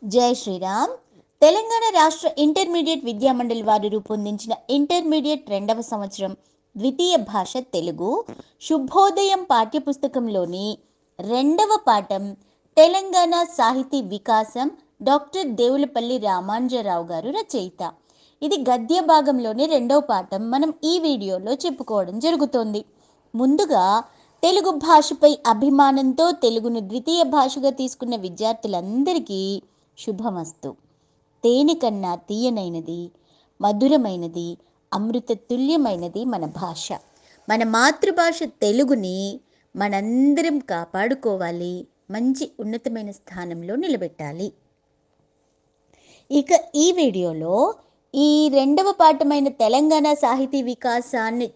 జై శ్రీరామ్. తెలంగాణ రాష్ట్ర ఇంటర్మీడియట్ విద్యామండలి వారు రూపొందించిన ఇంటర్మీడియట్ 2వ సంవత్సరం ద్వితీయ భాష తెలుగు శుభోదయం పాఠ్యపుస్తకంలోని 2వ పాఠం తెలంగాణ సాహితీ వికాసం డాక్టర్ దేవులపల్లి రామాంజరావు గారు రచయిత. ఇది గద్య భాగంలోని 2వ పాఠం మనం ఈ వీడియోలో చెప్పుకోవడం జరుగుతోంది. ముందుగా తెలుగు భాషపై అభిమానంతో తెలుగును ద్వితీయ భాషగా తీసుకున్న విద్యార్థులందరికీ శుభమస్తు. తేనె కన్నా తీయనైనది, మధురమైనది, అమృత తుల్యమైనది మన భాష. మన మాతృభాష తెలుగుని మనందరం కాపాడుకోవాలి, మంచి ఉన్నతమైన స్థానంలో నిలబెట్టాలి. ఇక ఈ వీడియోలో ఈ 2వ పాఠమైన తెలంగాణ సాహితీ వికాసాన్ని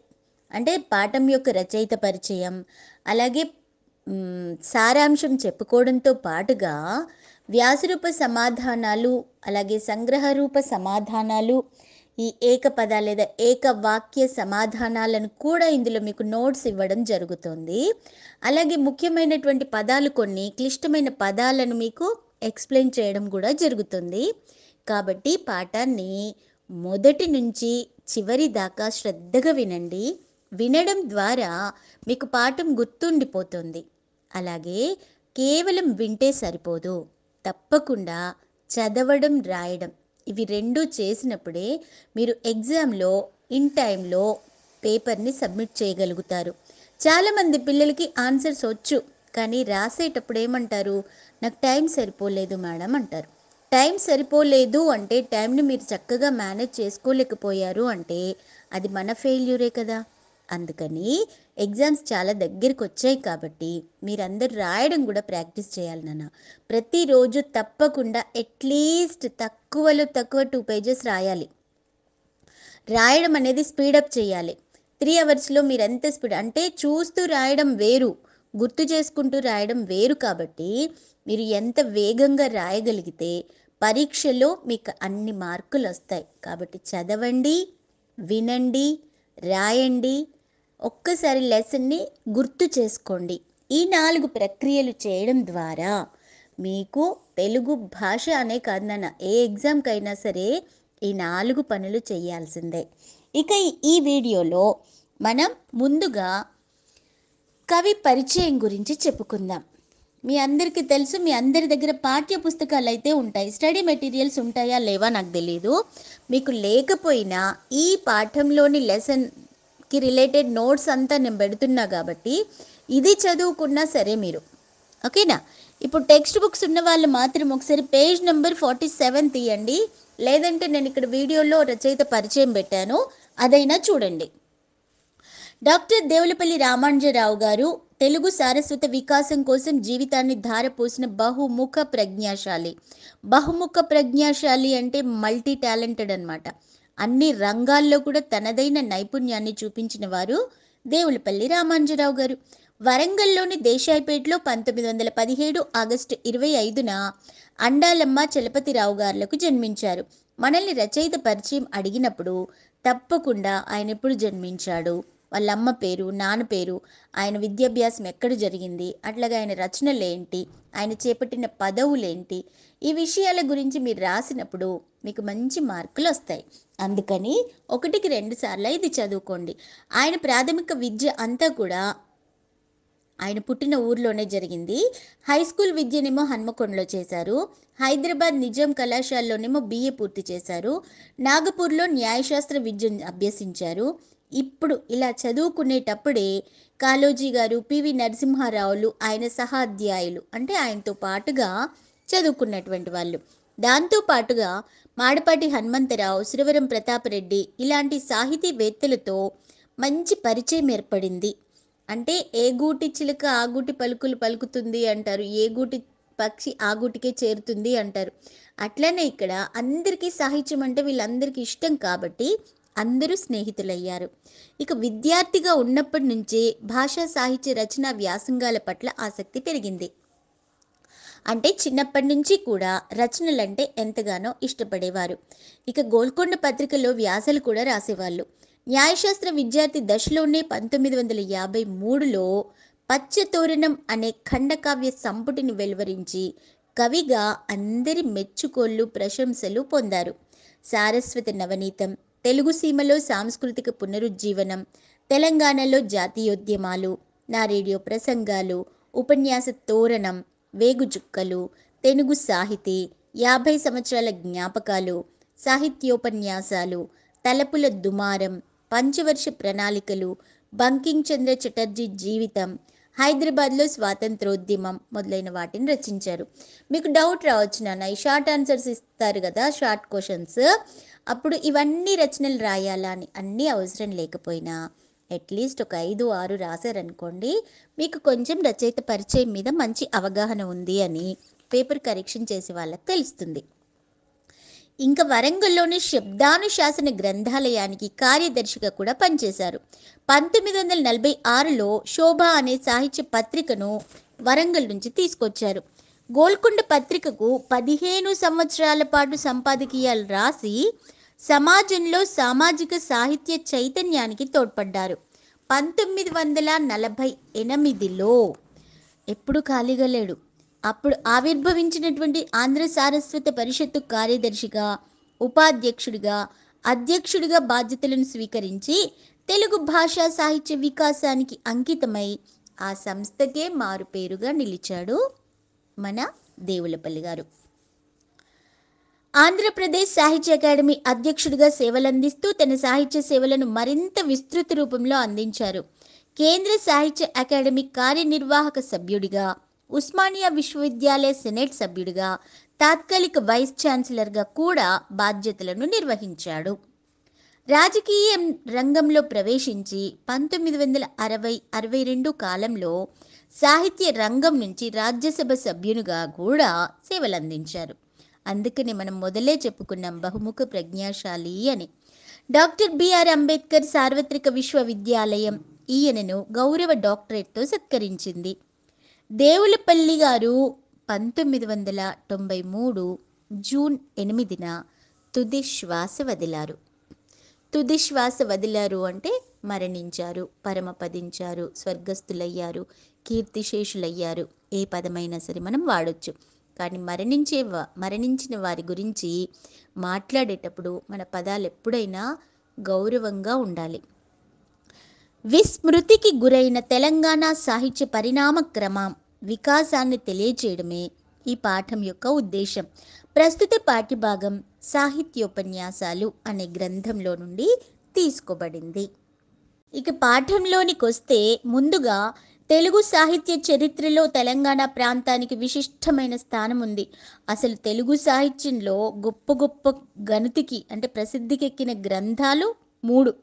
అంటే పాఠం యొక్క రచయిత పరిచయం, అలాగే సారాంశం చెప్పుకోవడంతో పాటుగా వ్యాసరూప సమాధానాలు, అలాగే సంగ్రహరూప సమాధానాలు, ఈ ఏకపద లేదా ఏకవాక్య సమాధానాలను కూడా ఇందులో మీకు నోట్స్ ఇవ్వడం జరుగుతుంది. అలాగే ముఖ్యమైనటువంటి పదాలు, కొన్ని క్లిష్టమైన పదాలను మీకు ఎక్స్ప్లెయిన్ చేయడం కూడా జరుగుతుంది. కాబట్టి పాఠాన్ని మొదటి నుంచి చివరి దాకా శ్రద్ధగా వినండి. వినడం ద్వారా మీకు పాఠం గుర్తుండిపోతుంది. అలాగే కేవలం వింటే సరిపోదు, తప్పకుండా చదవడం, రాయడం ఇవి రెండూ చేసినప్పుడే మీరు ఎగ్జామ్లో ఇన్ టైంలో పేపర్ని సబ్మిట్ చేయగలుగుతారు. చాలామంది పిల్లలకి ఆన్సర్స్ వచ్చు, కానీ రాసేటప్పుడు ఏమంటారు, నాకు టైం సరిపోలేదు మేడం అంటారు. టైం సరిపోలేదు అంటే, టైంని మీరు చక్కగా మేనేజ్ చేసుకోలేకపోయారు అంటే అది మన ఫెయిల్యూరే కదా. అందుకని ఎగ్జామ్స్ చాలా దగ్గరికి వచ్చాయి కాబట్టి మీరందరూ రాయడం కూడా ప్రాక్టీస్ చేయాలి నాన్న. ప్రతిరోజు తప్పకుండా అట్లీస్ట్ తక్కువలో తక్కువ 2 పేజెస్ రాయాలి. రాయడం అనేది స్పీడప్ చేయాలి. 3 అవర్స్లో మీరు ఎంత స్పీడ్ అంటే, చూస్తూ రాయడం వేరు, గుర్తు చేసుకుంటూ రాయడం వేరు. కాబట్టి మీరు ఎంత వేగంగా రాయగలిగితే పరీక్షలో మీకు అన్ని మార్కులు వస్తాయి. కాబట్టి చదవండి, వినండి, రాయండి, ఒక్కసారి లెసన్ని గుర్తు చేసుకోండి. ఈ 4 ప్రక్రియలు చేయడం ద్వారా మీకు తెలుగు భాష అనే కాదు నాన్న, ఏ ఎగ్జామ్కైనా సరే ఈ 4 పనులు చేయాల్సిందే. ఇక ఈ వీడియోలో మనం ముందుగా కవి పరిచయం గురించి చెప్పుకుందాం. మీ అందరికీ తెలుసు, మీ అందరి దగ్గర పాఠ్య పుస్తకాలు అయితే ఉంటాయి. స్టడీ మెటీరియల్స్ ఉంటాయా లేవా నాకు తెలియదు. మీకు లేకపోయినా ఈ పాఠంలోని లెసన్కి రిలేటెడ్ నోట్స్ అంతా నేను పెడుతున్నా కాబట్టి ఇది చదువుకున్నా సరే మీరు ఓకేనా. ఇప్పుడు టెక్స్ట్ బుక్స్ ఉన్న వాళ్ళు మాత్రం ఒకసారి పేజ్ నెంబర్ 47 తీయండి, లేదంటే నేను ఇక్కడ వీడియోలో రచయిత పరిచయం పెట్టాను, అదైనా చూడండి. డాక్టర్ దేవులపల్లి రామాంజరావు గారు తెలుగు సారస్వత వికాసం కోసం జీవితాన్ని ధారపోసిన బహుముఖ ప్రజ్ఞాశాలి. బహుముఖ ప్రజ్ఞాశాలి అంటే మల్టీ టాలెంటెడ్ అనమాట. అన్ని రంగాల్లో కూడా తనదైన నైపుణ్యాన్ని చూపించిన వారు దేవులపల్లి రామాంజరావు గారు. వరంగల్లోని దేశాయిపేటలో 1917 ఆగస్టు 25న అండాలమ్మ చలపతిరావు గారులకు జన్మించారు. మనల్ని రచయిత పరిచయం అడిగినప్పుడు తప్పకుండా ఆయన ఎప్పుడు జన్మించాడు, వాళ్ళ అమ్మ పేరు, నాన్న పేరు, ఆయన విద్యాభ్యాసం ఎక్కడ జరిగింది, అట్లాగే ఆయన రచనలు ఏంటి, ఆయన చేపట్టిన పదవులేంటి, ఈ విషయాల గురించి మీరు రాసినప్పుడు మీకు మంచి మార్కులు వస్తాయి. అందుకని 1కి 2 సార్లు ఇది చదువుకోండి. ఆయన ప్రాథమిక విద్య అంతా కూడా ఆయన పుట్టిన ఊర్లోనే జరిగింది. హై స్కూల్ విద్యనేమో హన్మకొండలో చేశారు. హైదరాబాద్ నిజాం కళాశాలలోనేమో BA పూర్తి చేశారు. నాగపూర్లో న్యాయశాస్త్ర విద్యను అభ్యసించారు. ఇప్పుడు ఇలా చదువుకునేటప్పుడే కాళోజీ గారు, PV నరసింహారావులు ఆయన సహాధ్యాయులు, అంటే ఆయనతో పాటుగా చదువుకున్నటువంటి వాళ్ళు. దాంతో పాటుగా మాడపాటి హనుమంతరావు, సురవరం ప్రతాపరెడ్డి ఇలాంటి సాహితీవేత్తలతో మంచి పరిచయం ఏర్పడింది. అంటే ఏ గూటి చిలుక ఆ గూటి పలుకులు పలుకుతుంది అంటారు, ఏ గూటి పక్షి ఆ గూటికే చేరుతుంది అంటారు. అట్లనే ఇక్కడ అందరికీ సాహిత్యం అంటే వీళ్ళందరికీ ఇష్టం కాబట్టి అందరూ స్నేహితులయ్యారు. ఇక విద్యార్థిగా ఉన్నప్పటి నుంచే భాషా సాహిత్య రచన వ్యాసంగాల పట్ల ఆసక్తి పెరిగింది. అంటే చిన్నప్పటి నుంచి కూడా రచనలంటే ఎంతగానో ఇష్టపడేవారు. ఇక గోల్కొండ పత్రికలో వ్యాసాలు కూడా రాసేవాళ్ళు. న్యాయశాస్త్ర విద్యార్థి దశలోనే 1953లో పచ్చతోరణం అనే ఖండకావ్య సంపుటిని వెలువరించి కవిగా అందరి మెచ్చుకోళ్ళు ప్రశంసలు పొందారు. సారస్వత నవనీతం, తెలుగు సీమలో సాంస్కృతిక పునరుజ్జీవనం, తెలంగాణలో జాతీయోద్యమాలు, నా రేడియో ప్రసంగాలు, ఉపన్యాస తోరణం, వేగుచుక్కలు, తెనుగు సాహితీ, 50 సంవత్సరాల జ్ఞాపకాలు, సాహిత్యోపన్యాసాలు, తలపుల దుమారం, పంచవర్ష ప్రణాళికలు, బంకింగ్ చంద్ర చటర్జీ జీవితం, హైదరాబాద్లో స్వాతంత్రోద్యమం మొదలైన వాటిని రచించారు. మీకు డౌట్ రావచ్చు నాన్న, ఈ షార్ట్ ఆన్సర్స్ ఇస్తారు కదా, షార్ట్ క్వశ్చన్స్, అప్పుడు ఇవన్నీ రచనలు రాయాలా అని. అన్నీ అవసరం లేకపోయినా అట్లీస్ట్ ఒక 5-6 రాశారనుకోండి, మీకు కొంచెం రచయిత పరిచయం మీద మంచి అవగాహన ఉంది అని పేపర్ కరెక్షన్ చేసే వాళ్ళకి తెలుస్తుంది. ఇంకా వరంగల్లోని శబ్దానుశాసన గ్రంథాలయానికి కార్యదర్శిగా కూడా పనిచేశారు. 1946లో శోభ అనే సాహిత్య పత్రికను వరంగల్ నుంచి తీసుకొచ్చారు. గోల్కొండ పత్రికకు 15 సంవత్సరాల పాటు సంపాదకీయాలు రాసి సమాజంలో సామాజిక సాహిత్య చైతన్యానికి తోడ్పడ్డారు. 1948లో ఎప్పుడు ఖాళీగా లేడు. అప్పుడు ఆవిర్భవించినటువంటి ఆంధ్ర సారస్వత పరిషత్తు కార్యదర్శిగా, ఉపాధ్యక్షుడిగా, అధ్యక్షుడిగా బాధ్యతలను స్వీకరించి తెలుగు భాషా సాహిత్య వికాసానికి అంకితమై ఆ సంస్థకే మారుపేరుగా నిలిచాడు మన దేవులపల్లి గారు. ఆంధ్రప్రదేశ్ సాహిత్య అకాడమీ అధ్యక్షుడిగా సేవలందిస్తూ తన సాహిత్య సేవలను మరింత విస్తృత రూపంలో అందించారు. కేంద్ర సాహిత్య అకాడమీ కార్యనిర్వాహక సభ్యుడిగా, ఉస్మానియా విశ్వవిద్యాలయ సెనేట్ సభ్యుడిగా, తాత్కాలిక వైస్ ఛాన్సలర్గా కూడా బాధ్యతలను నిర్వహించాడు. రాజకీయ రంగంలో ప్రవేశించి 1960-62 కాలంలో సాహిత్య రంగం నుంచి రాజ్యసభ సభ్యునిగా కూడా సేవలందించారు. అందుకని మనం మొదలే చెప్పుకున్నాం బహుముఖ ప్రజ్ఞాశాలి అని. డాక్టర్ బిఆర్ అంబేద్కర్ సార్వత్రిక విశ్వవిద్యాలయం ఈయనను గౌరవ డాక్టరేట్తో సత్కరించింది. దేవులపల్లి గారు 1993 జూన్ 8న తుది శ్వాస వదిలారు. తుది శ్వాస వదిలారు అంటే మరణించారు, పరమపదించారు, స్వర్గస్థులయ్యారు, కీర్తిశేషులయ్యారు. ఏ పదమైనా సరే మనం వాడొచ్చు. కానీ మరణించిన వారి గురించి మాట్లాడేటప్పుడు మన పదాలు ఎప్పుడైనా గౌరవంగా ఉండాలి. విస్మృతికి గురైన తెలంగాణ సాహిత్య పరిణామ క్రమం వికాసాన్ని తెలియచేయడమే ఈ పాఠం యొక్క ఉద్దేశం. ప్రస్తుత పాఠ్యభాగం సాహిత్యోపన్యాసాలు అనే గ్రంథంలో నుండి తీసుకోబడింది. ఇక పాఠంలోనికి వస్తే ముందుగా తెలుగు సాహిత్య చరిత్రలో తెలంగాణ ప్రాంతానికి విశిష్టమైన స్థానం ఉంది. అసలు తెలుగు సాహిత్యంలో గొప్ప గొప్ప గణితికి అంటే ప్రసిద్ధికెక్కిన గ్రంథాలు 3: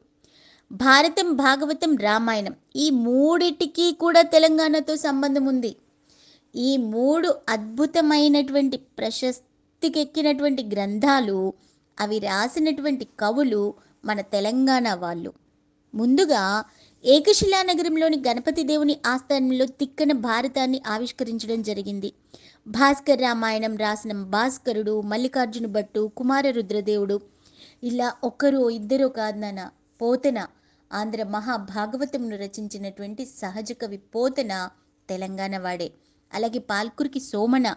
భారతం, భాగవతం, రామాయణం. ఈ మూడిటికి కూడా తెలంగాణతో సంబంధం ఉంది. ఈ 3 అద్భుతమైనటువంటి ప్రశస్తికెక్కినటువంటి గ్రంథాలు, అవి రాసినటువంటి కవులు మన తెలంగాణ వాళ్ళు. ముందుగా ఏకశిలానగరంలోని గణపతి దేవుని ఆస్థానంలో తిక్కన భారతాన్ని ఆవిష్కరించడం జరిగింది. భాస్కర్ రామాయణం రాసిన భాస్కరుడు, మల్లికార్జున భట్టు, కుమార రుద్రదేవుడు, ఇలా ఒకరు ఇద్దరు కాదు నాన్న, పోతన, ఆంధ్ర మహాభాగవతంను రచించినటువంటి సహజ కవి పోతన తెలంగాణ వాడే. అలాగే పాల్కురికి సోమన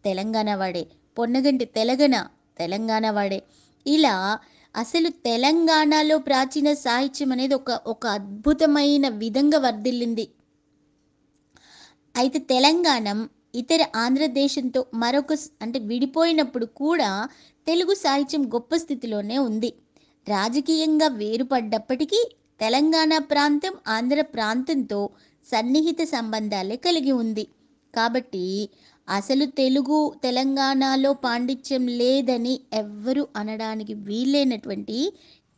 తెలంగాణ వాడే, పొన్నగంటి తెలగన తెలంగాణ వాడే. ఇలా అసలు తెలంగాణలో ప్రాచీన సాహిత్యం అనేది ఒక అద్భుతమైన విధంగా వర్ధిల్లింది. అయితే తెలంగాణ ఇతర ఆంధ్రదేశంతో అంటే విడిపోయినప్పుడు కూడా తెలుగు సాహిత్యం గొప్ప స్థితిలోనే ఉంది. రాజకీయంగా వేరుపడ్డప్పటికీ తెలంగాణ ప్రాంతం ఆంధ్ర ప్రాంతంతో సన్నిహిత సంబంధాలే కలిగి ఉంది. కాబట్టి అసలు తెలంగాణలో పాండిత్యం లేదని ఎవ్వరూ అనడానికి వీలైనటువంటి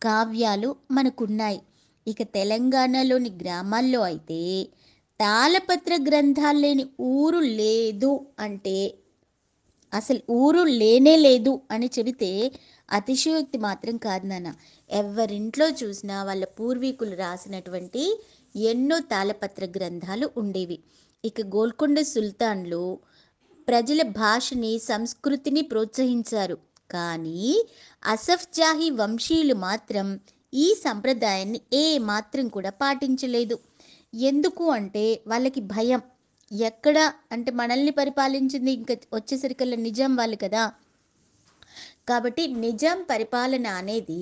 కావ్యాలు మనకున్నాయి. ఇక తెలంగాణలోని గ్రామాల్లో అయితే తాళపత్ర గ్రంథాలు లేని ఊరు లేదు అంటే, అసలు ఊరు లేనే లేదు అని చెబితే అతిశయోక్తి మాత్రం కాదు నాన్న. ఎవరింట్లో చూసినా వాళ్ళ పూర్వీకులు రాసినటువంటి ఎన్నో తాళపత్ర గ్రంథాలు ఉండేవి. ఇక గోల్కొండ సుల్తాన్లు ప్రజల భాషని, సంస్కృతిని ప్రోత్సహించారు. కానీ అసఫ్ జాహీ వంశీయులు మాత్రం ఈ సంప్రదాయాన్ని ఏ మాత్రం కూడా పాటించలేదు. ఎందుకు అంటే వాళ్ళకి భయం. ఎక్కడ అంటే మనల్ని పరిపాలించింది ఇంకా వచ్చేసరికల్లా నిజాం వాళ్ళు కదా. కాబట్టి నిజాం పరిపాలన అనేది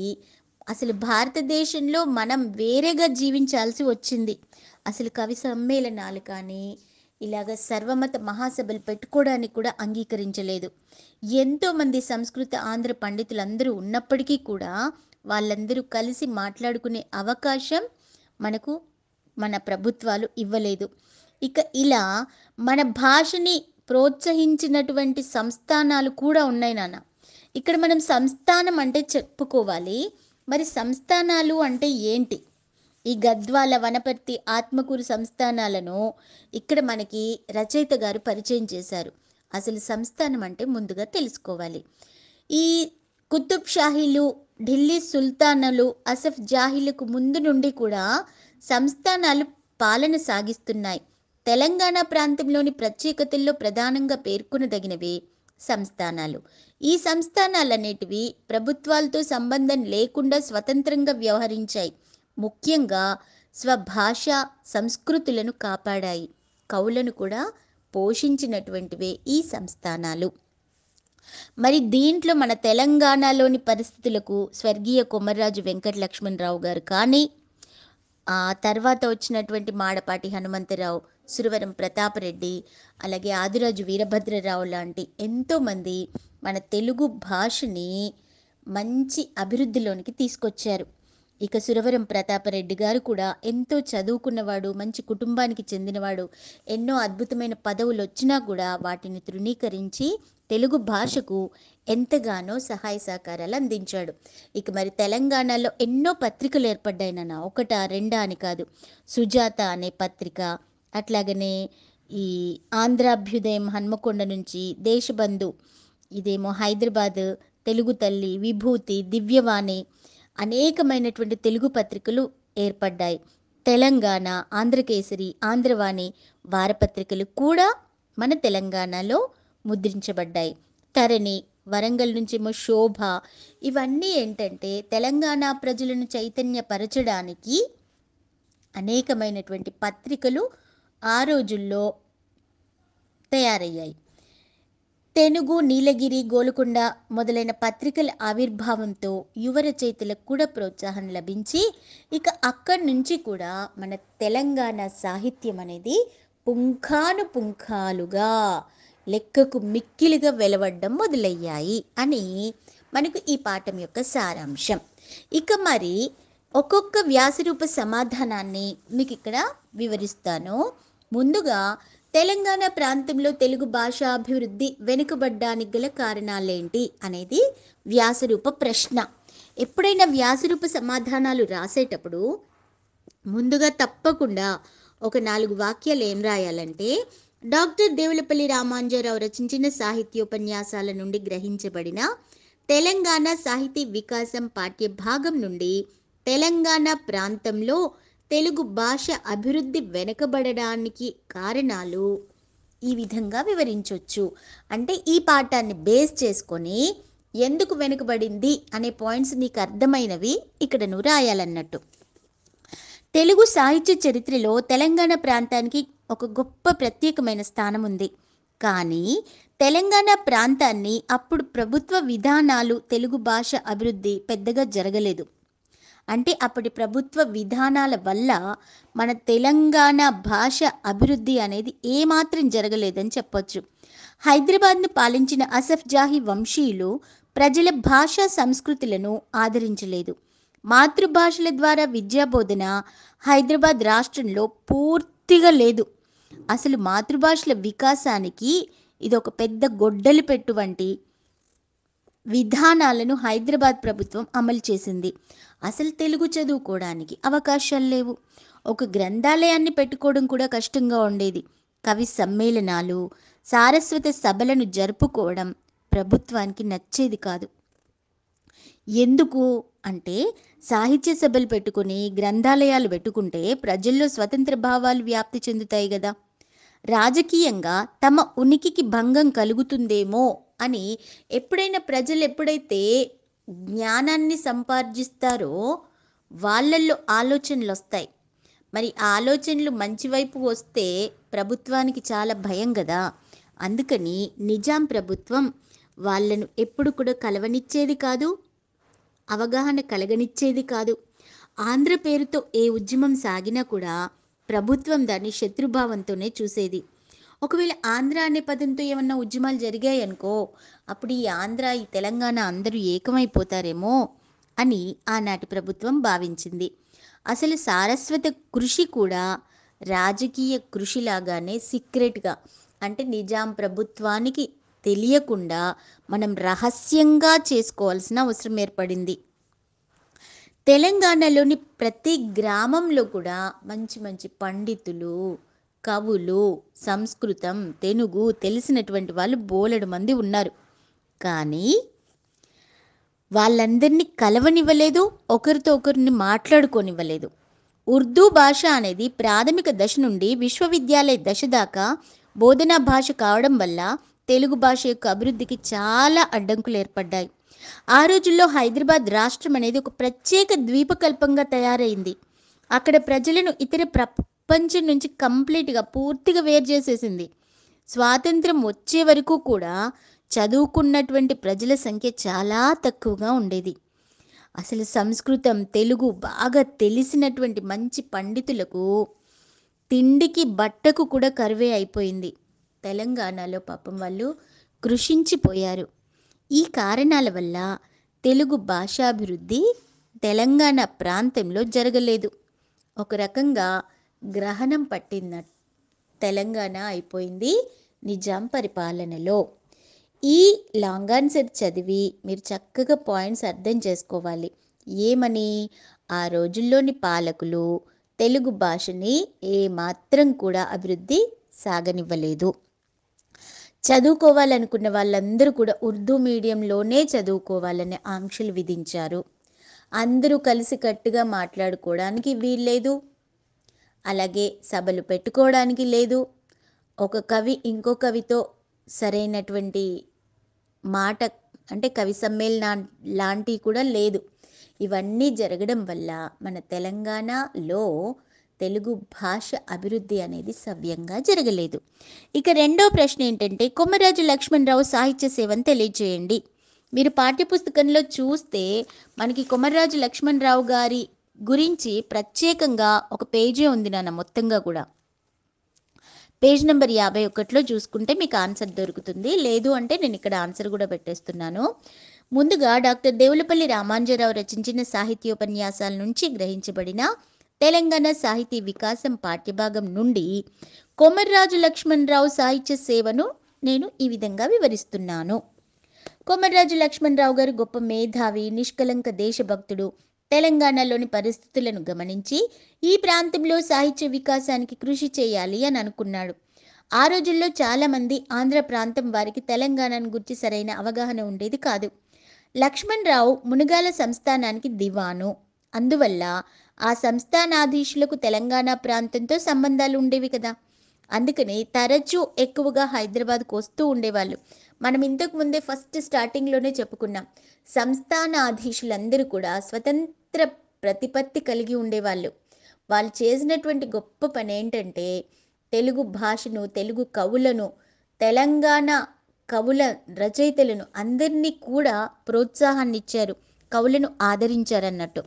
అసలు భారతదేశంలో మనం వేరేగా జీవించాల్సి వచ్చింది. అసలు కవి సమ్మేళనాలు కానీ, ఇలాగ సర్వమత మహాసభలు పెట్టుకోవడానికి కూడా అంగీకరించలేదు. ఎంతోమంది సంస్కృత ఆంధ్ర పండితులందరూ ఉన్నప్పటికీ కూడా వాళ్ళందరూ కలిసి మాట్లాడుకునే అవకాశం మనకు మన ప్రభుత్వాలు ఇవ్వలేదు. ఇక ఇలా మన భాషని ప్రోత్సహించినటువంటి సంస్థానాలు కూడా ఉన్నాయి నాన్న. ఇక్కడ మనం సంస్థానం అంటే చెప్పుకోవాలి. మరి సంస్థానాలు అంటే ఏంటి? ఈ గద్వాల, వనపర్తి, ఆత్మకూరు సంస్థానాలను ఇక్కడ మనకి రచయిత గారు పరిచయం చేశారు. అసలు సంస్థానం అంటే ముందుగా తెలుసుకోవాలి. ఈ కుతుబ్ షాహీలు, ఢిల్లీ సుల్తానులు, అసఫ్ జాహీలకు ముందు నుండి కూడా సంస్థానాలు పాలన సాగిస్తున్నాయి. తెలంగాణ ప్రాంతంలోని ప్రత్యేకతల్లో ప్రధానంగా పేర్కొనదగినవి సంస్థానాలు. ఈ సంస్థానాలనేటివి ప్రభుత్వాలతో సంబంధం లేకుండా స్వతంత్రంగా వ్యవహరించాయి. ముఖ్యంగా స్వభాష సంస్కృతులను కాపాడాయి. కవులను కూడా పోషించినటువంటివే ఈ సంస్థానాలు. మరి దీంట్లో మన తెలంగాణలోని పరిస్థితులకు స్వర్గీయ కొమర్రాజు వెంకట లక్ష్మణరావు గారు కానీ, ఆ తర్వాత వచ్చినటువంటి మాడపాటి హనుమంతరావు, సురవరం ప్రతాపరెడ్డి, అలాగే ఆదిరాజు వీరభద్రరావు లాంటి ఎంతోమంది మన తెలుగు భాషని మంచి అభివృద్ధిలోనికి తీసుకొచ్చారు. ఇక సురవరం ప్రతాపరెడ్డి గారు కూడా ఎంతో చదువుకున్నవాడు, మంచి కుటుంబానికి చెందినవాడు. ఎన్నో అద్భుతమైన పదవులు వచ్చినా కూడా వాటిని తృణీకరించి తెలుగు భాషకు ఎంతగానో సహాయ సహకారాలు అందించాడు. ఇక మరి తెలంగాణలో ఎన్నో పత్రికలు ఏర్పడ్డాయి నాన్న. ఒకటా రెండా అని కాదు. సుజాత అనే పత్రిక, అట్లాగనే ఈ ఆంధ్రాభ్యుదయం హన్మకొండ నుంచి, దేశబంధు ఇదేమో హైదరాబాద్, తెలుగు తల్లి, విభూతి, దివ్యవాణి, అనేకమైనటువంటి తెలుగు పత్రికలు ఏర్పడ్డాయి. తెలంగాణ, ఆంధ్రకేసరి, ఆంధ్రవాణి వారపత్రికలు కూడా మన తెలంగాణలో ముద్రించబడ్డాయి. తరణి, వరంగల్ నుంచేమో శోభ, ఇవన్నీ ఏంటంటే తెలంగాణ ప్రజలను చైతన్యపరచడానికి అనేకమైనటువంటి పత్రికలు ఆ రోజుల్లో తయారయ్యాయి. తెనుగు, నీలగిరి, గోలుకొండ మొదలైన పత్రికల ఆవిర్భావంతో యువ రచయితలకు కూడా ప్రోత్సాహం లభించి ఇక అక్కడి నుంచి కూడా మన తెలంగాణ సాహిత్యం అనేది పుంఖానుపుంఖాలుగా లెక్కకు మిక్కిలిగా వెలువడడం మొదలయ్యాయి అని మనకు ఈ పాఠం యొక్క సారాంశం. ఇక మరి ఒక్కొక్క వ్యాసరూప సమాధానాన్ని మీకు ఇక్కడ వివరిస్తాను. ముందుగా తెలంగాణ ప్రాంతంలో తెలుగు భాషాభివృద్ధి వెనుకబడ్డానికి గల కారణాలేంటి అనేది వ్యాసరూప ప్రశ్న. ఎప్పుడైనా వ్యాసరూప సమాధానాలు రాసేటప్పుడు ముందుగా తప్పకుండా ఒక 4 వాక్యాలు ఏం రాయాలంటే, డాక్టర్ దేవులపల్లి రామాంజరావు రచించిన సాహిత్యోపన్యాసాల నుండి గ్రహించబడిన తెలంగాణ సాహితీ వికాసం పాఠ్య భాగం నుండి తెలంగాణ ప్రాంతంలో తెలుగు భాష అభివృద్ధి వెనుకబడడానికి కారణాలు ఈ విధంగా వివరించవచ్చు. అంటే ఈ పాఠాన్ని బేస్ చేసుకొని ఎందుకు వెనుకబడింది అనే పాయింట్స్ నీకు అర్థమైనవి ఇక్కడ నువ్వు రాయాలన్నట్టు. తెలుగు సాహిత్య చరిత్రలో తెలంగాణ ప్రాంతానికి ఒక గొప్ప ప్రత్యేకమైన స్థానం ఉంది. కానీ తెలంగాణ ప్రాంతాన్ని అప్పుడు ప్రభుత్వ విధానాలు తెలుగు భాష అభివృద్ధి పెద్దగా జరగలేదు. అంటే అప్పటి ప్రభుత్వ విధానాల వల్ల మన తెలంగాణ భాష అభివృద్ధి అనేది ఏమాత్రం జరగలేదని చెప్పొచ్చు. హైదరాబాద్ను పాలించిన అసఫ్ జాహీ వంశీయులు ప్రజల భాషా సంస్కృతులను ఆదరించలేదు. మాతృభాషల ద్వారా విద్యాబోధన హైదరాబాద్ రాష్ట్రంలో పూర్తిగా లేదు. అసలు మాతృభాషల వికాసానికి ఇది ఒక పెద్ద గొడ్డలి పెట్టు వంటి విధానాలను హైదరాబాద్ ప్రభుత్వం అమలు చేసింది. అసలు తెలుగు చదువుకోవడానికి అవకాశాలు లేవు. ఒక గ్రంథాలయాన్ని పెట్టుకోవడం కూడా కష్టంగా ఉండేది. కవి సమ్మేళనాలు, సారస్వత సభలను జరుపుకోవడం ప్రభుత్వానికి నచ్చేది కాదు. ఎందుకు అంటే సాహిత్య సభలు పెట్టుకుని గ్రంథాలయాలు పెట్టుకుంటే ప్రజల్లో స్వతంత్ర భావాలు వ్యాప్తి చెందుతాయి కదా. రాజకీయంగా తమ ఉనికికి భంగం కలుగుతుందేమో అని ఎప్పుడైతే జ్ఞానాన్ని సంపార్జిస్తారో వాళ్ళల్లో ఆలోచనలు వస్తాయి. మరి ఆలోచనలు మంచి వైపు వస్తే ప్రభుత్వానికి చాలా భయం కదా. అందుకని నిజాం ప్రభుత్వం వాళ్ళను ఎప్పుడు కూడా కలవనిచ్చేది కాదు, అవగాహన కలగనిచ్చేది కాదు. ఆంధ్ర పేరుతో ఏ ఉద్యమం సాగినా కూడా ప్రభుత్వం దాన్ని శత్రుభావంతోనే చూసేది. ఒకవేళ ఆంధ్ర అనే పదంతో ఏమన్నా ఉద్యమాలు జరిగాయి అనుకో, అప్పుడు ఈ ఆంధ్ర ఈ తెలంగాణ అందరూ ఏకమైపోతారేమో అని ఆనాటి ప్రభుత్వం భావించింది. అసలు సారస్వత కృషి కూడా రాజకీయ కృషిలాగానే సీక్రెట్గా, అంటే నిజాం ప్రభుత్వానికి తెలియకుండా మనం రహస్యంగా చేసుకోవాల్సిన అవసరం ఏర్పడింది. తెలంగాణలోని ప్రతి గ్రామంలో కూడా మంచి మంచి పండితులు, కవులు, సంస్కృతం, తెలుగు తెలిసినటువంటి వాళ్ళు బోలెడు మంది ఉన్నారు. కానీ వాళ్ళందరినీ కలవనివ్వలేదు, ఒకరితో ఒకరిని మాట్లాడుకోనివ్వలేదు. ఉర్దూ భాష అనేది ప్రాథమిక దశ నుండి విశ్వవిద్యాలయ దశ దాకా బోధనా భాష కావడం వల్ల తెలుగు భాష యొక్క అభివృద్ధికి చాలా అడ్డంకులు ఏర్పడ్డాయి. ఆ రోజుల్లో హైదరాబాద్ రాష్ట్రం అనేది ఒక ప్రత్యేక ద్వీపకల్పంగా తయారైంది. అక్కడ ప్రజలను ఇతర ప్రపంచం నుంచి కంప్లీట్గా పూర్తిగా వేరు చేసేసింది. స్వాతంత్రం వచ్చే వరకు కూడా చదువుకున్నటువంటి ప్రజల సంఖ్య చాలా తక్కువగా ఉండేది. అసలు సంస్కృతం, తెలుగు బాగా తెలిసినటువంటి మంచి పండితులకు తిండికి బట్టకు కూడా కరువే అయిపోయింది. తెలంగాణలో పాపం వాళ్ళు కృషించిపోయారు. ఈ కారణాల వల్ల తెలుగు భాషాభివృద్ధి తెలంగాణ ప్రాంతంలో జరగలేదు. ఒక రకంగా గ్రహణం పట్టిన తెలంగాణ అయిపోయింది నిజాం పరిపాలనలో. ఈ లాంగ్ ఆన్సర్ చదివి మీరు చక్కగా పాయింట్స్ అర్థం చేసుకోవాలి. ఏమని, ఆ రోజుల్లోని పాలకులు తెలుగు భాషని ఏమాత్రం కూడా అభివృద్ధి సాగనివ్వలేదు. చదువుకోవాలనుకున్న వాళ్ళందరూ కూడా ఉర్దూ మీడియంలోనే చదువుకోవాలనే ఆంక్షలు విధించారు. అందరూ కలిసికట్టుగా మాట్లాడుకోవడానికి వీల్లేదు, అలాగే సభలు పెట్టుకోవడానికి లేదు. ఒక కవి ఇంకో కవితో సరైనటువంటి మాట, అంటే కవి సమ్మేళన లాంటివి కూడా లేదు. ఇవన్నీ జరగడం వల్ల మన తెలంగాణలో తెలుగు భాష అభివృద్ధి అనేది సవ్యంగా జరగలేదు. ఇక రెండో ప్రశ్న ఏంటంటే, కొమర్రాజు లక్ష్మణరావు సాహిత్య సేవను తెలియజేయండి. మీరు పాఠ్యపుస్తకంలో చూస్తే మనకి కొమర్రాజు లక్ష్మణరావు గారి గురించి ప్రత్యేకంగా ఒక పేజీ ఉంది నాన్న, మొత్తంగా కూడా. పేజ్ నెంబర్ 51లో చూసుకుంటే మీకు ఆన్సర్ దొరుకుతుంది. లేదు అంటే నేను ఇక్కడ ఆన్సర్ కూడా పెట్టేస్తున్నాను. ముందుగా డాక్టర్ దేవులపల్లి రామాంజరావు రచించిన సాహిత్యోపన్యాసాల నుంచి గ్రహించబడిన తెలంగాణ సాహితీ వికాసం పాఠ్యభాగం నుండి కొమర్రాజు లక్ష్మణరావు సాహిత్య సేవను నేను ఈ విధంగా వివరిస్తున్నాను. కొమర్రాజు లక్ష్మణరావు గారు గొప్ప మేధావి, నిష్కలంక దేశభక్తుడు. తెలంగాణలోని పరిస్థితులను గమనించి ఈ ప్రాంతంలో సాహిత్య వికాసానికి కృషి చేయాలి అని అనుకున్నాడు. ఆ రోజుల్లో చాలామంది ఆంధ్ర ప్రాంతం వారికి తెలంగాణను గురించి సరైన అవగాహన ఉండేది కాదు. లక్ష్మణరావు మునుగాల సంస్థానానికి దివాను. అందువల్ల ఆ సంస్థానాధీశులకు తెలంగాణ ప్రాంతంతో సంబంధాలు ఉండేవి కదా. అందుకని తరచూ ఎక్కువగా హైదరాబాద్కు వస్తూ ఉండేవాళ్ళు. మనం ఇంతకు ముందే ఫస్ట్ స్టార్టింగ్లోనే చెప్పుకున్నాం, సంస్థానాధీశులందరూ కూడా స్వతంత్ర ప్రతిపత్తి కలిగి ఉండేవాళ్ళు. వాళ్ళు చేసినటువంటి గొప్ప పని ఏంటంటే తెలుగు భాషను, తెలుగు కవులను, తెలంగాణ కవుల రచయితలను అందరినీ కూడా ప్రోత్సాహాన్ని ఇచ్చారు, కవులను ఆదరించారన్నట్టు.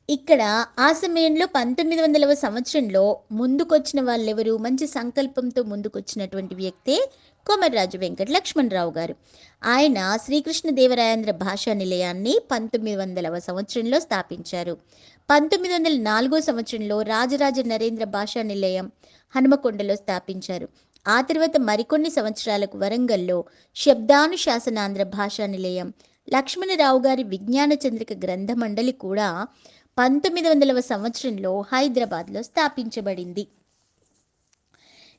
ఇక్కడ ఆ సమయంలో 1900వ సంవత్సరంలో ముందుకొచ్చిన వాళ్ళెవరు, మంచి సంకల్పంతో ముందుకొచ్చినటువంటి వ్యక్తే కొమర్రాజు వెంకట లక్ష్మణరావు గారు. ఆయన శ్రీకృష్ణదేవరాయాంధ్ర భాషా నిలయాన్ని 1900వ సంవత్సరంలో స్థాపించారు. 1904వ సంవత్సరంలో రాజరాజ నరేంద్ర భాషా నిలయం హనుమకొండలో స్థాపించారు. ఆ తర్వాత మరికొన్ని సంవత్సరాలకు వరంగల్లో శబ్దానుశాసనాంధ్ర భాషా నిలయం, లక్ష్మణరావు గారి విజ్ఞాన చంద్రిక గ్రంథ మండలి కూడా 1900వ సంవత్సరంలో హైదరాబాద్లో స్థాపించబడింది.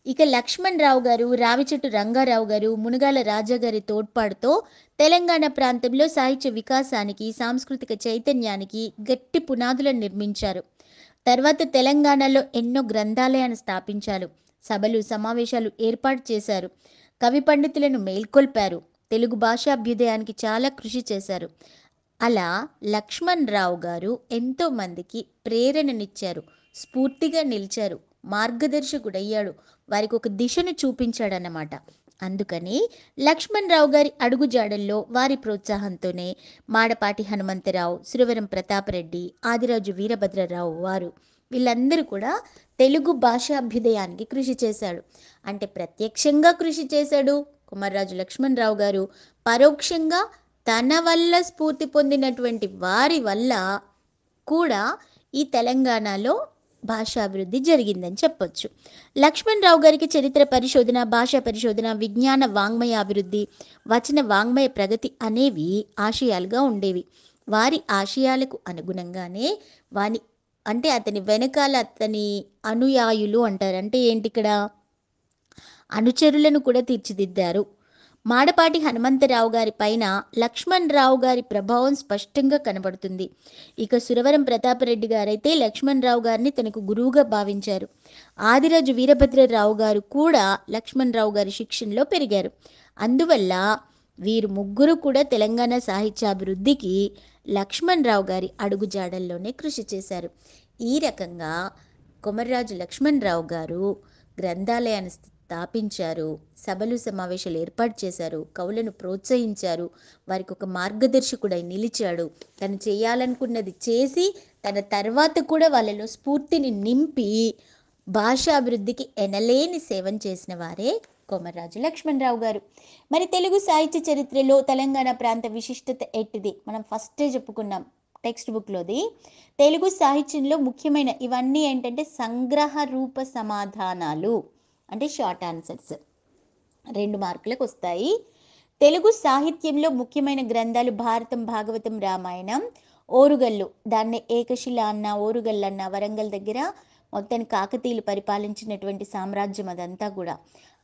ఇక లక్ష్మణరావు గారు, రావిచెట్టు రంగారావు గారు, మునుగాల రాజా గారి తోడ్పాటుతో తెలంగాణ ప్రాంతంలో సాహిత్య వికాసానికి, సాంస్కృతిక చైతన్యానికి గట్టి పునాదులను నిర్మించారు. తర్వాత తెలంగాణలో ఎన్నో గ్రంథాలయాన్ని స్థాపించారు, సభలు సమావేశాలు ఏర్పాటు చేశారు, కవి పండితులను మేల్కొల్పారు, తెలుగు భాషాభ్యుదయానికి చాలా కృషి చేశారు. అలా లక్ష్మణ్ రావు గారు ఎంతోమందికి ప్రేరణనిచ్చారు, స్ఫూర్తిగా నిలిచారు, మార్గదర్శకుడయ్యాడు, వారికి ఒక దిశను చూపించాడన్నమాట. అందుకని లక్ష్మణ్ రావు గారి అడుగుజాడల్లో వారి ప్రోత్సాహంతోనే మాడపాటి హనుమంతరావు, సురవరం ప్రతాపరెడ్డి, ఆదిరాజు వీరభద్రరావు వారు వీళ్ళందరూ కూడా తెలుగు భాషాభ్యుదయానికి కృషి చేశాడు. అంటే ప్రత్యక్షంగా కృషి చేశాడు కొమర్రాజు లక్ష్మణ్ రావు గారు, పరోక్షంగా తన వల్ల స్ఫూర్తి పొందినటువంటి వారి వల్ల కూడా ఈ తెలంగాణలో భాషాభివృద్ధి జరిగిందని చెప్పొచ్చు. లక్ష్మణ్ రావు గారికి చరిత్ర పరిశోధన, భాషా పరిశోధన, విజ్ఞాన వాంగ్మయ అభివృద్ధి, వచన వాంగ్మయ ప్రగతి అనేవి ఆశయాలుగా ఉండేవి. వారి ఆశయాలకు అనుగుణంగానే వాని అంటే అతని వెనకాల అతని అనుయాయులు అంటారు. అంటే ఏంటి ఇక్కడ? అనుచరులను కూడా తీర్చిదిద్దారు. మాడపాటి హనుమంతరావు గారి పైన లక్ష్మణ్ రావు గారి ప్రభావం స్పష్టంగా కనబడుతుంది. ఇక సురవరం ప్రతాపరెడ్డి గారైతే లక్ష్మణ్ రావు గారిని తనకు గురువుగా భావించారు. ఆదిరాజు వీరభద్రరావు గారు కూడా లక్ష్మణ్ రావు గారి శిక్షణలో పెరిగారు. అందువల్ల వీరు ముగ్గురు కూడా తెలంగాణ సాహిత్యాభివృద్ధికి లక్ష్మణ్ రావు గారి అడుగుజాడల్లోనే కృషి చేశారు. ఈ రకంగా కొమర్రాజు లక్ష్మణ్ రావు గారు గ్రంథాలయాన్ని స్థాపించారు, సభలు సమావేశాలు ఏర్పాటు చేశారు, కవులను ప్రోత్సహించారు, వారికి ఒక మార్గదర్శకుడై నిలిచాడు. తను చేయాలనుకున్నది చేసి తన తర్వాత కూడా వాళ్ళలో స్ఫూర్తిని నింపి భాషాభివృద్ధికి ఎనలేని సేవం చేసిన వారే కొమర్రాజు లక్ష్మణరావు గారు. మరి తెలుగు సాహిత్య చరిత్రలో తెలంగాణ ప్రాంత విశిష్టత ఎట్టిది మనం ఫస్టే చెప్పుకున్నాం టెక్స్ట్ బుక్లోది. తెలుగు సాహిత్యంలో ముఖ్యమైన ఇవన్నీ ఏంటంటే సంగ్రహ రూప సమాధానాలు, అంటే షార్ట్ ఆన్సర్స్, 2 మార్కులకు వస్తాయి. తెలుగు సాహిత్యంలో ముఖ్యమైన గ్రంథాలు భారతం, భాగవతం, రామాయణం. ఓరుగల్లు, దాన్ని ఏకశిల అన్న, ఓరుగల్లు అన్న, వరంగల్ దగ్గర మొత్తాన్ని కాకతీయులు పరిపాలించినటువంటి సామ్రాజ్యం అదంతా కూడా.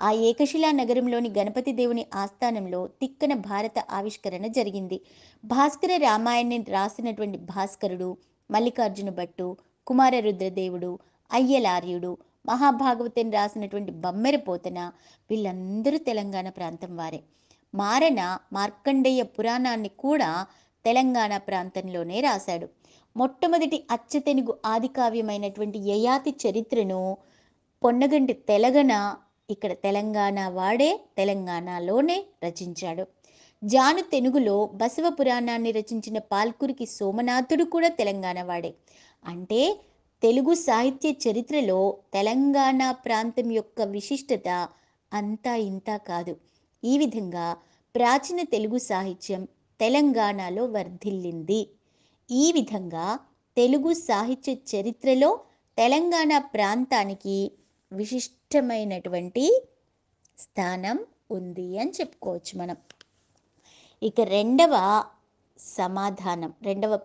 ఆ ఏకశిలా నగరంలోని గణపతి దేవుని ఆస్థానంలో తిక్కన భారత ఆవిష్కరణ జరిగింది. భాస్కర రామాయణాన్ని రాసినటువంటి భాస్కరుడు, మల్లికార్జున భట్టు, కుమార రుద్రదేవుడు, అయ్యలార్యుడు, మహాభాగవతం రాసినటువంటి బమ్మెర పోతన, వీళ్ళందరూ తెలంగాణ ప్రాంతం వారే. మారణ మార్కండేయ పురాణాన్ని కూడా తెలంగాణ ప్రాంతంలోనే రాశాడు. మొట్టమొదటి అచ్చతెనుగు ఆదికావ్యమైనటువంటి యయాతి చరిత్రను పొన్నగంటి తెలగన ఇక్కడ తెలంగాణ వాడే తెలంగాణలోనే రచించాడు. జాను తెనుగులో బసవ పురాణాన్ని రచించిన పాల్కురికి సోమనాథుడు కూడా తెలంగాణ వాడే. అంటే తెలుగు సాహిత్య చరిత్రలో తెలంగాణ ప్రాంతం యొక్క విశిష్టత అంతా ఇంతా కాదు. ఈ విధంగా ప్రాచీన తెలుగు సాహిత్యం తెలంగాణలో వర్ధిల్లింది. ఈ విధంగా తెలుగు సాహిత్య చరిత్రలో తెలంగాణ ప్రాంతానికి విశిష్టమైనటువంటి స్థానం ఉంది అని చెప్పుకోవచ్చు మనం. ఇక రెండవ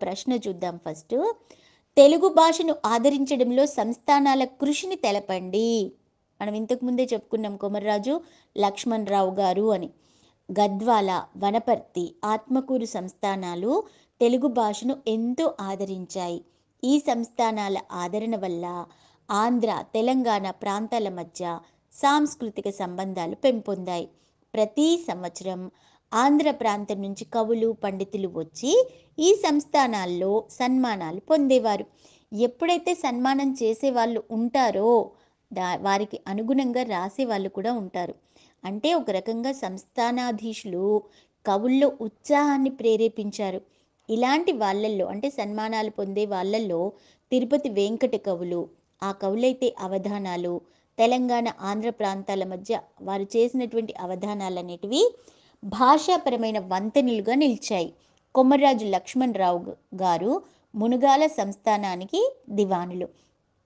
ప్రశ్న చూద్దాం. ఫస్ట్, తెలుగు భాషను ఆదరించడంలో సంస్థానాల కృషిని తెలపండి. మనం ఇంతకుముందే చెప్పుకున్నాం కొమర్రాజు లక్ష్మణ్ రావు గారు అని. గద్వాల, వనపర్తి, ఆత్మకూరు సంస్థానాలు తెలుగు భాషను ఎంతో ఆదరించాయి. ఈ సంస్థానాల ఆదరణ వల్ల ఆంధ్ర, తెలంగాణ ప్రాంతాల మధ్య సాంస్కృతిక సంబంధాలు పెంపొందాయి. ప్రతి సంవత్సరం ఆంధ్ర ప్రాంతం నుంచి కవులు, పండితులు వచ్చి ఈ సంస్థానాల్లో సన్మానాలు పొందేవారు. ఎప్పుడైతే సన్మానం చేసే వాళ్ళు ఉంటారో వారికి అనుగుణంగా రాసే వాళ్ళు కూడా ఉంటారు. అంటే ఒక రకంగా సంస్థానాధీశులు కవుల్లో ఉత్సాహాన్ని ప్రేరేపించారు. ఇలాంటి వాళ్ళల్లో అంటే సన్మానాలు పొందే వాళ్ళల్లో తిరుపతి వెంకట కవులు, ఆ కవులైతే అవధానాలు, తెలంగాణ ఆంధ్ర ప్రాంతాల మధ్య వారు చేసినటువంటి అవధానాలు అనేటివి భాషాపరమైన వంతెనలుగా నిలిచాయి. కొమర్రాజు లక్ష్మణ్ రావు గారు మునుగాల సంస్థానానికి దివానులు.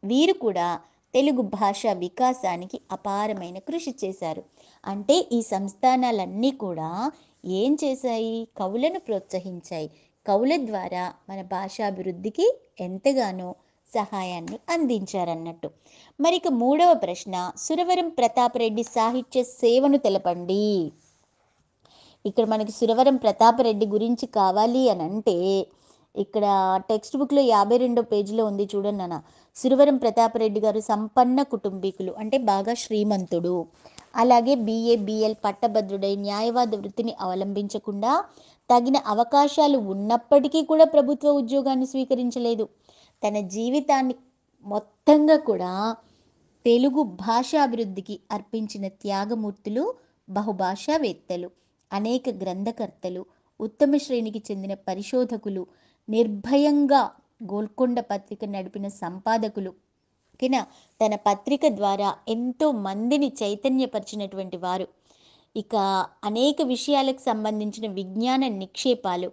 వీరు కూడా తెలుగు భాష వికాసానికి అపారమైన కృషి చేశారు. అంటే ఈ సంస్థానాలన్నీ కూడా ఏం చేశాయి? కవులను ప్రోత్సహించాయి. కవుల ద్వారా మన భాషాభివృద్ధికి ఎంతగానో సహాయాన్ని అందించారన్నట్టు. మరి ఇక మూడవ ప్రశ్న, సురవరం ప్రతాపరెడ్డి సాహిత్య సేవను తెలపండి. ఇక్కడ మనకి సురవరం ప్రతాపరెడ్డి గురించి కావాలి అని అంటే ఇక్కడ టెక్స్ట్ బుక్లో 52వ పేజీలో ఉంది చూడండి నాన్న. సురవరం ప్రతాపరెడ్డి గారు సంపన్న కుటుంబీకులు, అంటే బాగా శ్రీమంతుడు. అలాగే BA, BL పట్టభద్రుడై న్యాయవాద వృత్తిని అవలంబించకుండా తగిన అవకాశాలు ఉన్నప్పటికీ కూడా ప్రభుత్వ ఉద్యోగాన్ని స్వీకరించలేదు. తన జీవితాన్ని మొత్తంగా కూడా తెలుగు భాషాభివృద్ధికి అర్పించిన త్యాగమూర్తులు బహుభాషావేత్తలు, అనేక గ్రంథకర్తలు, ఉత్తమ శ్రేణికి చెందిన పరిశోధకులు, నిర్భయంగా గోల్కొండ పత్రిక నడిపిన సంపాదకులు, ఓకేనా, తన పత్రిక ద్వారా ఎంతో మందిని చైతన్యపరిచినటువంటి వారు. ఇక అనేక విషయాలకు సంబంధించిన విజ్ఞాన నిక్షేపాలు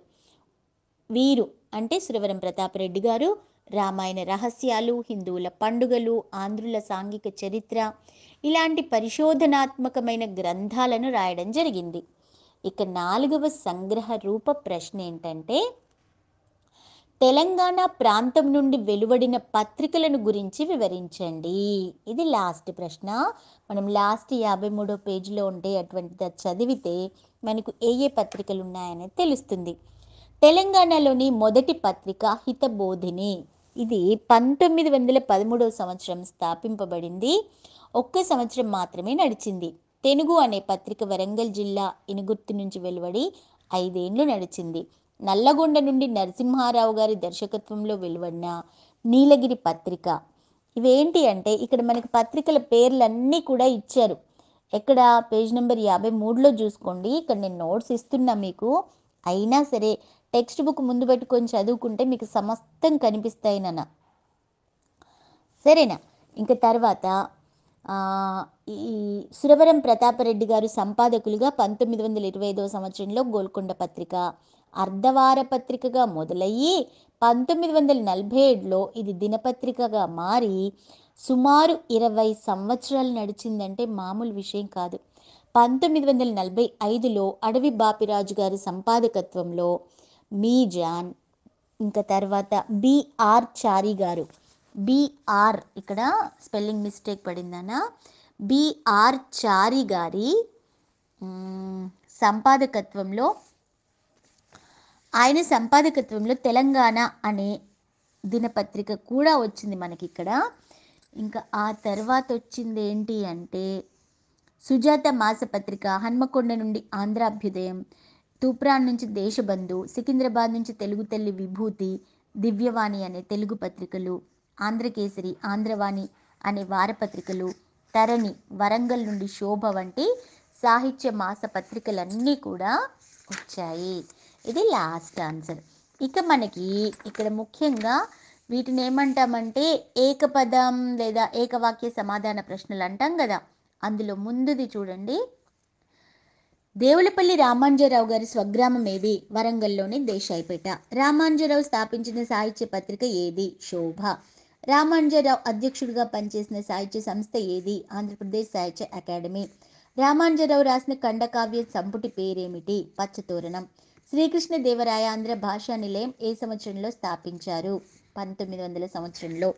వీరు అంటే సురవరం ప్రతాపరెడ్డి గారు రామాయణ రహస్యాలు, హిందువుల పండుగలు, ఆంధ్రుల సాంఘిక చరిత్ర ఇలాంటి పరిశోధనాత్మకమైన గ్రంథాలను రాయడం జరిగింది. ఇక 4వ సంగ్రహ రూప ప్రశ్న ఏంటంటే తెలంగాణ ప్రాంతం నుండి వెలువడిన పత్రికలను గురించి వివరించండి. ఇది లాస్ట్ ప్రశ్న. మనం లాస్ట్ 53వ పేజీలో ఉంటే అటువంటిది చదివితే మనకు ఏ ఏ పత్రికలు ఉన్నాయనేది తెలుస్తుంది. తెలంగాణలోని మొదటి పత్రిక హితబోధిని. ఇది 1913వ సంవత్సరం స్థాపింపబడింది. ఒక్క సంవత్సరం మాత్రమే నడిచింది. తెనుగు అనే పత్రిక వరంగల్ జిల్లా ఇనుగుర్తి నుంచి వెలువడి 5 ఏళ్ళు నడిచింది. నల్లగొండ నుండి నరసింహారావు గారి దర్శకత్వంలో వెలువడిన నీలగిరి పత్రిక. ఇవేంటి అంటే ఇక్కడ మనకి పత్రికల పేర్లన్నీ కూడా ఇచ్చారు. ఎక్కడ పేజ్ నెంబర్ 53లో చూసుకోండి. ఇక్కడ నేను నోట్స్ ఇస్తున్నా మీకు. అయినా సరే టెక్స్ట్ బుక్ ముందు పెట్టుకొని చదువుకుంటే మీకు సమస్తం కనిపిస్తాయి నాన్న. సరేనా? ఇంకా తర్వాత ఈ సురవరం ప్రతాపరెడ్డి గారు సంపాదకులుగా 1925వ సంవత్సరంలో గోల్కొండ పత్రిక అర్ధవార పత్రికగా మొదలయ్యి 1947లో ఇది దినపత్రికగా మారి సుమారు 20 సంవత్సరాలు నడిచిందంటే మామూలు విషయం కాదు. 1945లో అడవి బాపిరాజు గారి సంపాదకత్వంలో మీజాన్, ఇంకా తర్వాత బిఆర్ చారి గారు, బిఆర్ ఇక్కడ స్పెల్లింగ్ మిస్టేక్ పడిందనా, బిఆర్ చారి గారి సంపాదకత్వంలో తెలంగాణ అనే దినపత్రిక కూడా వచ్చింది మనకి ఇక్కడ. ఇంకా ఆ తర్వాత వచ్చింది ఏంటి అంటే సుజాత మాసపత్రిక, హన్మకొండ నుండి ఆంధ్రాభ్యుదయం, తూప్రాన్ నుంచి దేశబంధు, సికింద్రాబాద్ నుంచి తెలుగు తల్లి విభూతి, దివ్యవాణి అనే తెలుగు పత్రికలు, ఆంధ్రకేసరి, ఆంధ్రవాణి అనే వారపత్రికలు, తరణి, వరంగల్ నుండి శోభ వంటి సాహిత్య మాస పత్రికలన్నీ కూడా వచ్చాయి. ఇది లాస్ట్ ఆన్సర్. ఇక మనకి ఇక్కడ ముఖ్యంగా వీటిని ఏమంటామంటే ఏకపదం లేదా ఏకవాక్య సమాధాన ప్రశ్నలు అంటాం కదా. అందులో ముందుది చూడండి. దేవులపల్లి రామాంజరావు గారి స్వగ్రామం ఏది? వరంగల్లోని దేశాయిపేట. రామాంజరావు స్థాపించిన సాహిత్య పత్రిక ఏది? శోభ. రామాంజరావు అధ్యక్షుడిగా పనిచేసిన సాహిత్య సంస్థ ఏది? ఆంధ్రప్రదేశ్ సాహిత్య అకాడమీ. రామాంజరావు రాసిన ఖండకావ్య సంపుటి పేరేమిటి? పచ్చతోరణం. శ్రీకృష్ణదేవరాయ ఆంధ్ర భాషా నిలయం ఏ సంవత్సరంలో స్థాపించారు? 1900 సంవత్సరంలో.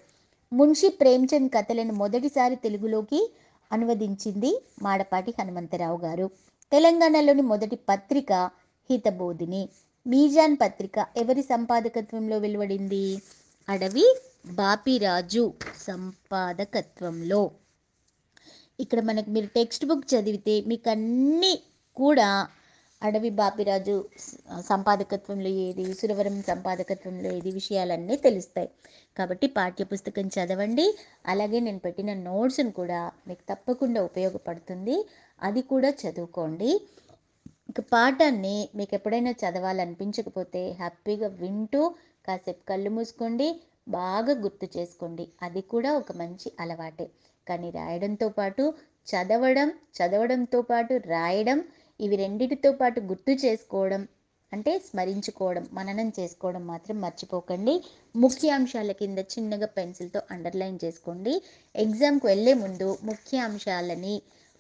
మున్షి ప్రేమ్చంద్ కథలను మొదటిసారి తెలుగులోకి అనువదించింది మాడపాటి హనుమంతరావు గారు. తెలంగాణలోని మొదటి పత్రిక హితబోధిని. మీజాన్ పత్రిక ఎవరి సంపాదకత్వంలో వెలువడింది? అడవి బాపిరాజు సంపాదకత్వంలో. ఇక్కడ మనకు మీరు టెక్స్ట్ బుక్ చదివితే మీకు అన్నీ కూడా అడవి బాపిరాజు సంపాదకత్వంలో ఏది, సురవరం సంపాదకత్వంలో ఏది విషయాలన్నీ తెలుస్తాయి. కాబట్టి పాఠ్యపుస్తకం చదవండి. అలాగే నేను పెట్టిన నోట్స్ని కూడా మీకు తప్పకుండా ఉపయోగపడుతుంది. అది కూడా చదువుకోండి. ఇక పాఠాన్ని మీకు ఎప్పుడైనా చదవాలనిపించకపోతే హ్యాపీగా వింటూ కాసేపు కళ్ళు మూసుకోండి, బాగా గుర్తు చేసుకోండి. అది కూడా ఒక మంచి అలవాటే. కానీ రాయడంతో పాటు చదవడంతో పాటు రాయడం, ఇవి రెండిటితో పాటు గుర్తు చేసుకోవడం అంటే స్మరించుకోవడం, మననం చేసుకోవడం మాత్రం మర్చిపోకండి. ముఖ్యాంశాల కింద చిన్నగా పెన్సిల్తో అండర్లైన్ చేసుకోండి. ఎగ్జామ్కి వెళ్ళే ముందు ముఖ్యాంశాలని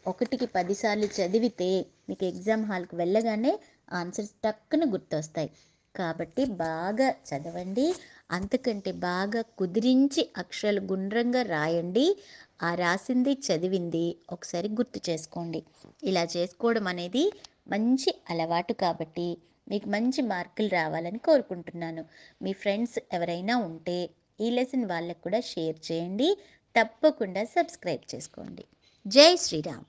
1కి 10 సార్లు చదివితే మీకు ఎగ్జామ్ హాల్కి వెళ్ళగానే ఆన్సర్స్ టక్కున గుర్తొస్తాయి. కాబట్టి బాగా చదవండి. అంతకంటే బాగా కుదిరించి అక్షరాలు గుండ్రంగా రాయండి. ఆ రాసింది చదివింది ఒకసారి గుర్తు చేసుకోండి. ఇలా చేసుకోవడం అనేది మంచి అలవాటు. కాబట్టి మీకు మంచి మార్కులు రావాలని కోరుకుంటున్నాను. మీ ఫ్రెండ్స్ ఎవరైనా ఉంటే ఈ లెసన్ వాళ్ళకు కూడా షేర్ చేయండి. తప్పకుండా సబ్స్క్రైబ్ చేసుకోండి. జై శ్రీరామ్.